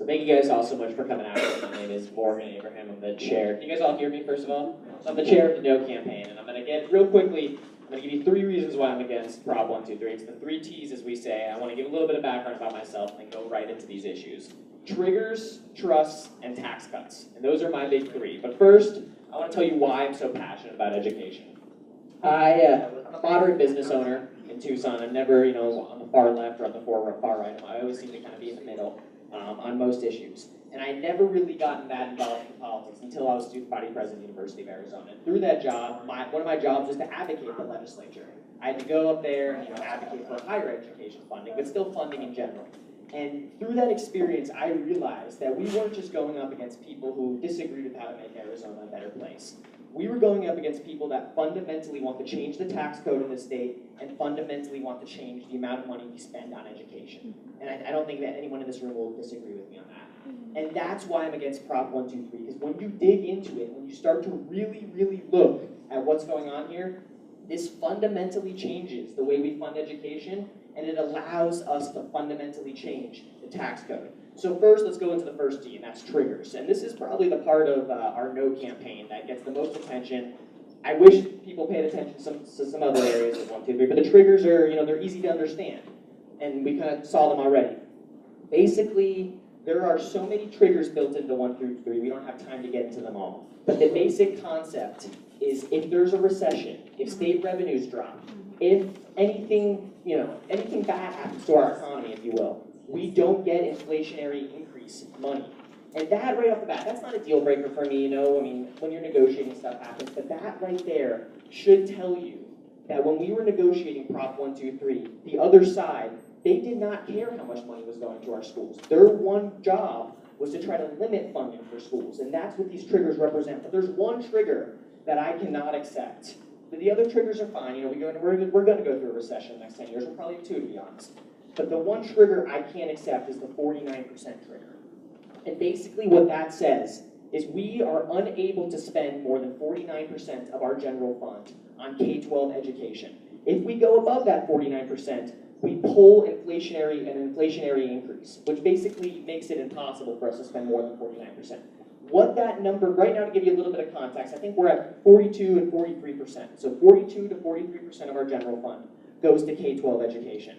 So thank you guys all so much for coming out. My name is Morgan Abraham. I'm the chair. Can you guys all hear me, first of all? So I'm the chair of the No campaign, and I'm going to get, real quickly, I'm going to give you 3 reasons why I'm against Prop 123. It's the 3 T's, as we say. I want to give a little bit of background about myself and then go right into these issues. Triggers, trusts, and tax cuts. And those are my big 3. But first, I want to tell you why I'm so passionate about education. I'm a moderate business owner in Tucson. I'm never, on the far left or on the far right. I always seem to kind of be in the middle on most issues. And I never really gotten that involved in politics until I was student body president of the University of Arizona. And through that job, one of my jobs was to advocate for the legislature. I had to go up there and advocate for higher education funding, but still funding in general. And through that experience, I realized that we weren't just going up against people who disagreed with how to make Arizona a better place. We were going up against people that fundamentally want to change the tax code in the state and fundamentally want to change the amount of money we spend on education. And I don't think that anyone in this room will disagree with me on that. And that's why I'm against Prop 123, because when you dig into it, when you start to really, really look at what's going on here, this fundamentally changes the way we fund education, and it allows us to fundamentally change the tax code. So first, let's go into the first T, and that's triggers. And this is probably the part of our No campaign that gets the most attention. I wish people paid attention to some other areas of 123, but the triggers are, they're easy to understand. And we kind of saw them already. Basically, there are so many triggers built into 1 through 3, we don't have time to get into them all. But the basic concept is if there's a recession, if state revenues drop, if anything bad happens to our economy, if you will, we don't get inflationary increase money. And that right off the bat, that's not a deal breaker for me, when you're negotiating stuff happens, but that right there should tell you that when we were negotiating Prop 123, the other side, they did not care how much money was going to our schools. Their one job was to try to limit funding for schools, and that's what these triggers represent. But there's one trigger that I cannot accept. But the other triggers are fine. We're going to go through a recession in the next 10 years. We'll probably have 2, to be honest. But the one trigger I can't accept is the 49% trigger. And basically what that says is we are unable to spend more than 49% of our general fund on K-12 education. If we go above that 49%, we pull an inflationary increase, which basically makes it impossible for us to spend more than 49%. What that number, right now to give you a little bit of context, I think we're at 42 and 43%. So 42 to 43% of our general fund goes to K-12 education.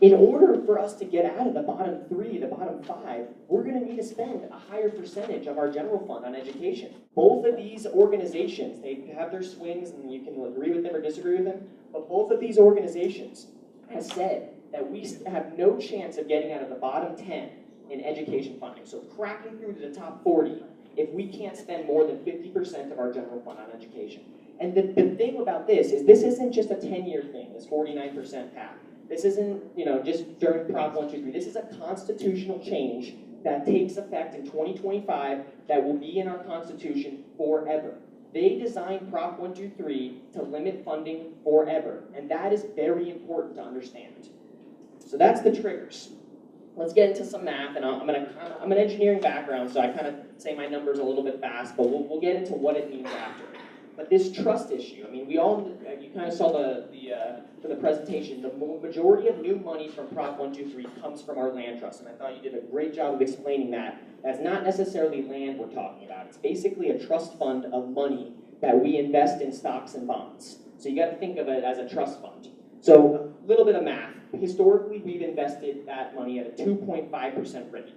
In order for us to get out of the bottom 3, the bottom 5, we're going to need to spend a higher percentage of our general fund on education. Both of these organizations, they have their swings, and you can agree with them or disagree with them, but both of these organizations have said that we have no chance of getting out of the bottom 10 in education funding. So cracking through to the top 40 if we can't spend more than 50% of our general fund on education. And the thing about this isn't just a 10-year thing, this 49% cap. This isn't, just during Prop 123. This is a constitutional change that takes effect in 2025 that will be in our Constitution forever. They designed Prop 123 to limit funding forever, and that is very important to understand. So that's the triggers. Let's get into some math, and I'm an engineering background, so I kind of say my numbers a little bit fast, but we'll get into what it means after. But this trust issue, you kind of saw from the presentation, the majority of new money from Prop 123 comes from our land trust, and I thought you did a great job of explaining that. That's not necessarily land we're talking about. It's basically a trust fund of money that we invest in stocks and bonds. So you got to think of it as a trust fund. So a little bit of math. Historically, we've invested that money at a 2.5% rate.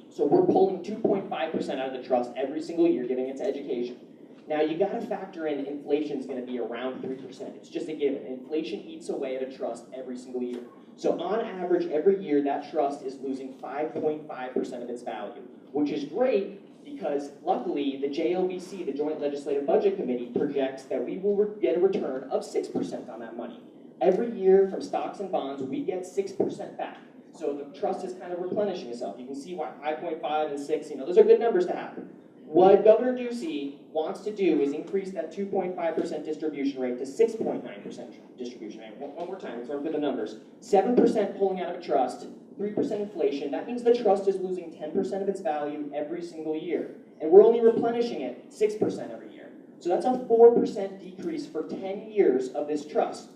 So we're pulling 2.5% out of the trust every single year, giving it to education. Now, you got to factor in inflation is going to be around 3%. It's just a given. Inflation eats away at a trust every single year. So on average, every year, that trust is losing 5.5% of its value, which is great because luckily the JLBC, the Joint Legislative Budget Committee, projects that we will get a return of 6% on that money. Every year from stocks and bonds, we get 6% back. So the trust is kind of replenishing itself. You can see why 5.5 and 6, those are good numbers to have. What Governor Ducey wants to do is increase that 2.5% distribution rate to 6.9% distribution rate. One more time, let's run through the numbers. 7% pulling out of a trust, 3% inflation. That means the trust is losing 10% of its value every single year. And we're only replenishing it 6% every year. So that's a 4% decrease for 10 years of this trust.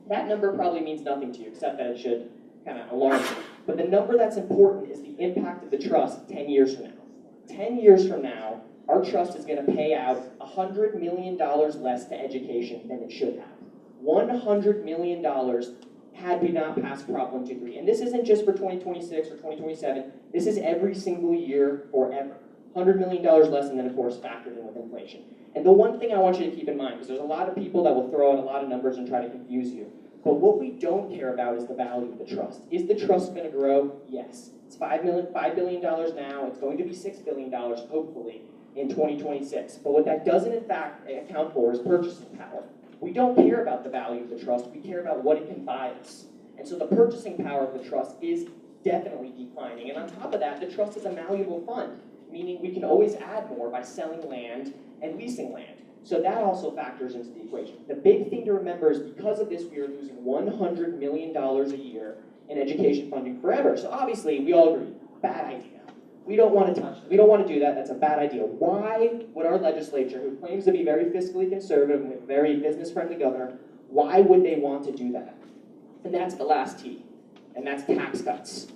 That number probably means nothing to you, except that it should kind of alarming. But the number that's important is the impact of the trust 10 years from now. 10 years from now, our trust is going to pay out $100 million less to education than it should have. $100 million had we not passed Prop 123. And this isn't just for 2026 or 2027. This is every single year forever. $100 million less, and then, of course, factored in with inflation. And the one thing I want you to keep in mind, because there's a lot of people that will throw out a lot of numbers and try to confuse you, but what we don't care about is the value of the trust. Is the trust going to grow? Yes. It's $5 billion now. It's going to be $6 billion, hopefully, in 2026. But what that doesn't, in fact, account for is purchasing power. We don't care about the value of the trust. We care about what it can buy us. And so the purchasing power of the trust is definitely declining. And on top of that, the trust is a malleable fund, meaning we can always add more by selling land and leasing land. So that also factors into the equation. The big thing to remember is because of this, we are losing $100 million a year in education funding forever. So obviously, we all agree, bad idea. We don't want to touch it. We don't want to do that. That's a bad idea. Why would our legislature, who claims to be very fiscally conservative and a very business-friendly governor, why would they want to do that? And that's the last T, and that's tax cuts.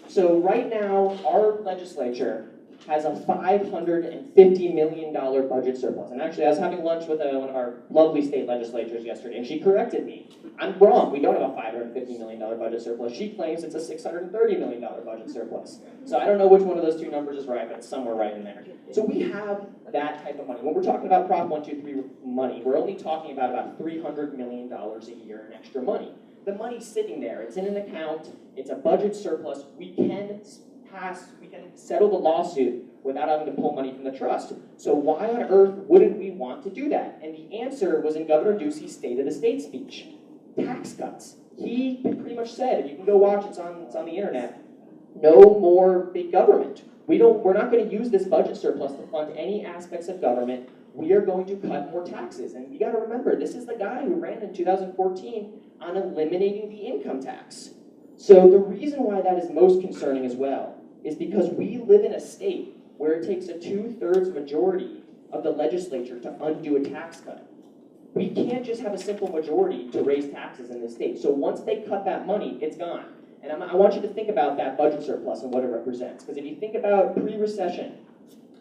So right now, our legislature has a $550 million budget surplus. And actually, I was having lunch with one of our lovely state legislators yesterday, and she corrected me. I'm wrong. We don't have a $550 million budget surplus. She claims it's a $630 million budget surplus. So I don't know which one of those two numbers is right, but it's somewhere right in there. So we have that type of money. When we're talking about Prop 123 money, we're only talking about $300 million a year in extra money. The money's sitting there. It's in an account. It's a budget surplus. We can settle the lawsuit without having to pull money from the trust. So why on earth wouldn't we want to do that? And the answer was in Governor Ducey's State of the State speech. Tax cuts. He pretty much said, if you can go watch, it's on the internet, no more big government. We're not going to use this budget surplus to fund any aspects of government. We are going to cut more taxes. And you got to remember, this is the guy who ran in 2014 on eliminating the income tax. So the reason why that is most concerning as well is because we live in a state where it takes a 2/3 majority of the legislature to undo a tax cut. We can't just have a simple majority to raise taxes in this state. So once they cut that money, it's gone. And I want you to think about that budget surplus and what it represents. Because if you think about pre-recession,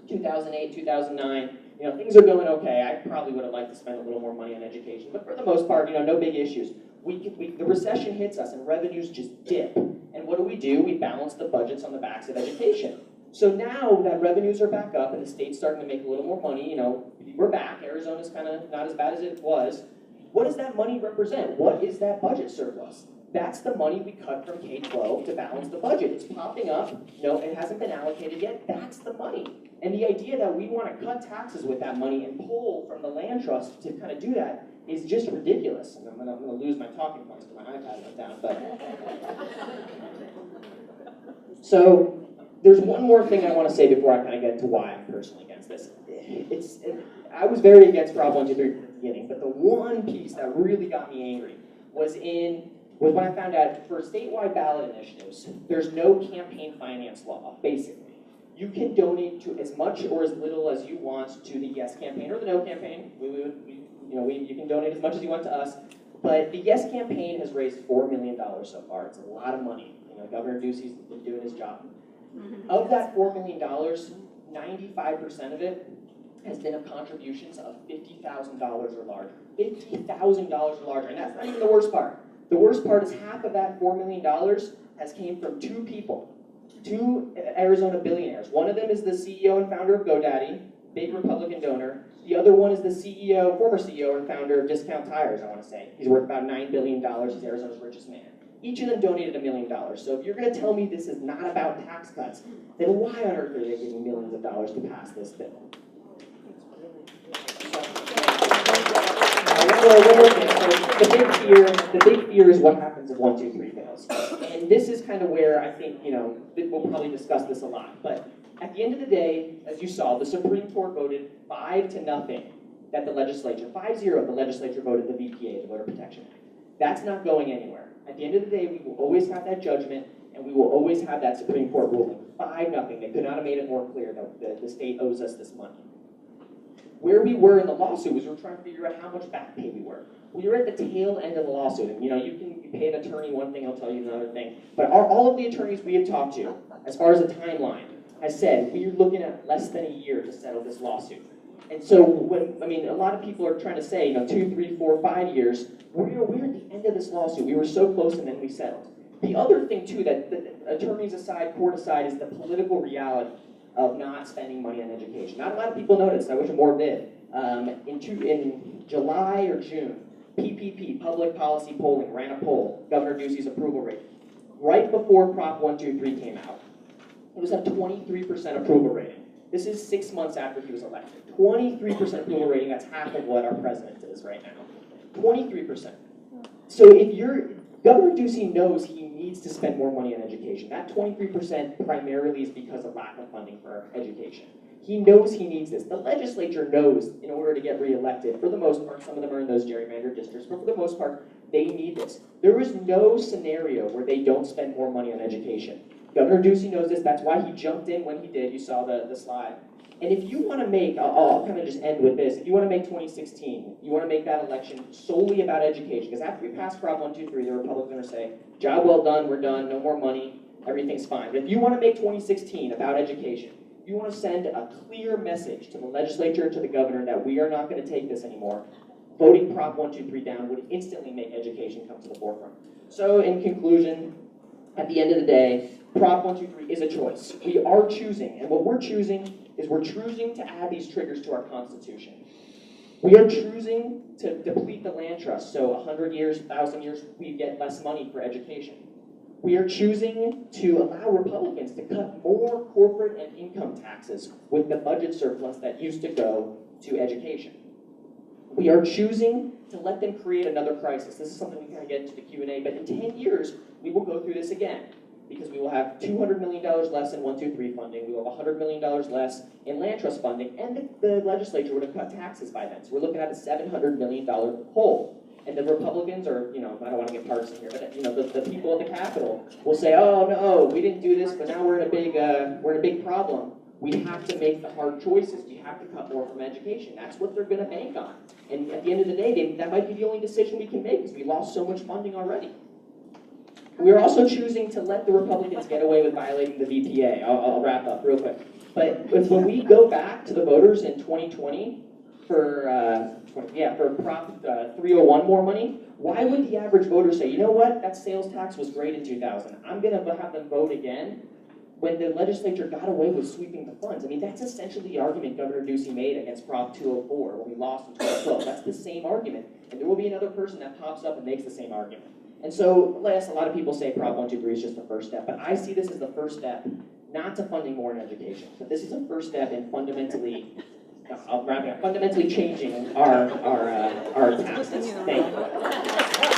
2008, 2009, things are going okay. I probably would have liked to spend a little more money on education, but for the most part, no big issues. The recession hits us and revenues just dip. And what do? We balance the budgets on the backs of education. So now that revenues are back up and the state's starting to make a little more money, we're back. Arizona's kind of not as bad as it was. What does that money represent? What is that budget surplus? That's the money we cut from K-12 to balance the budget. It's popping up. It hasn't been allocated yet. That's the money. And the idea that we want to cut taxes with that money and pull from the land trust to kind of do that is just ridiculous. And I'm going to lose my talking points because my iPad went down. So there's one more thing I want to say before I kind of get into why I'm personally against this. I was very against Prop 123 at the beginning, but the one piece that really got me angry was when I found out for statewide ballot initiatives, there's no campaign finance law, basically. You can donate to as much or as little as you want to the Yes campaign or the No campaign. You can donate as much as you want to us, but the Yes campaign has raised $4 million so far. It's a lot of money. Governor Ducey's been doing his job. Of that $4 million, 95% of it has been of contributions of $50,000 or larger. $50,000 or larger, and that's not even the worst part. The worst part is half of that $4 million has came from two people, two Arizona billionaires. One of them is the CEO and founder of GoDaddy, big Republican donor. The other one is the former CEO and founder of Discount Tires, I want to say. He's worth about $9 billion. He's Arizona's richest man. Each of them donated $1 million. So if you're going to tell me this is not about tax cuts, then why on earth are they giving millions of dollars to pass this bill? The big fear is what happens if 123 fails. And this is kind of where I think, we'll probably discuss this a lot. But at the end of the day, as you saw, the Supreme Court voted 5-0 that the legislature, 5-0, the legislature voted the VPA, the Voter Protection Act. That's not going anywhere. At the end of the day, we will always have that judgment, and we will always have that Supreme Court ruling. 5-0. They could not have made it more clear that the state owes us this money. Where we were in the lawsuit was we were trying to figure out how much back pay we were. We were at the tail end of the lawsuit, and you you pay an attorney one thing, he'll tell you another thing. But all of the attorneys we have talked to, as far as the timeline, has said we're looking at less than a year to settle this lawsuit. And so, a lot of people are trying to say, 2, 3, 4, 5 years. We're at the end of this lawsuit. We were so close, and then we settled. The other thing too, that attorneys aside, court aside, is the political reality of not spending money on education. Not a lot of people noticed. I wish more did. In July or June, PPP, Public Policy Polling, ran a poll, Governor Ducey's approval rate. Right before Prop 123 came out, it was at 23% approval rating. This is 6 months after he was elected. 23% approval rating, that's half of what our president is right now. 23%. So Governor Ducey knows he needs to spend more money on education. That 23% primarily is because of lack of funding for education. He knows he needs this. The legislature knows in order to get reelected, for the most part, some of them are in those gerrymandered districts, but for the most part, they need this. There is no scenario where they don't spend more money on education. Governor Ducey knows this. That's why he jumped in when he did. You saw the slide. And if you want to make, I'll kind of just end with this. If you want to make 2016, you want to make that election solely about education, because after we pass Prop 123, the Republicans are going to say, job well done, we're done, no more money, everything's fine. But if you want to make 2016 about education, you want to send a clear message to the legislature and to the governor that we are not going to take this anymore, voting Prop 123 down would instantly make education come to the forefront. So in conclusion, at the end of the day, Prop 123 is a choice. We are choosing, and what we're choosing is we're choosing to add these triggers to our Constitution. We are choosing to deplete the land trust, so 100 years, 1,000 years, we get less money for education. We are choosing to allow Republicans to cut more corporate and income taxes with the budget surplus that used to go to education. We are choosing to let them create another crisis. This is something we kind of get into the Q&A, but in 10 years, we will go through this again, because we will have $200 million less in 123 funding, we will have $100 million less in land trust funding, and the legislature would have cut taxes by then. So we're looking at a $700 million hole. And the Republicans, or, I don't want to get partisan here, but, the people at the Capitol will say, oh, no, we didn't do this, but now we're in a big problem. We have to make the hard choices. We have to cut more from education. That's what they're going to bank on. And at the end of the day, that might be the only decision we can make, because we lost so much funding already. We are also choosing to let the Republicans get away with violating the VPA. I'll wrap up real quick. But when we go back to the voters in 2020 for Prop 301 more money, why would the average voter say, you know what, that sales tax was great in 2000. I'm going to have them vote again when the legislature got away with sweeping the funds? That's essentially the argument Governor Ducey made against Prop 204 when we lost in 2012. That's the same argument. And there will be another person that pops up and makes the same argument. And so, a lot of people say Prop 123 is just the first step, but I see this as the first step, not to funding more in education, but this is a first step in fundamentally changing our taxes. Thank you.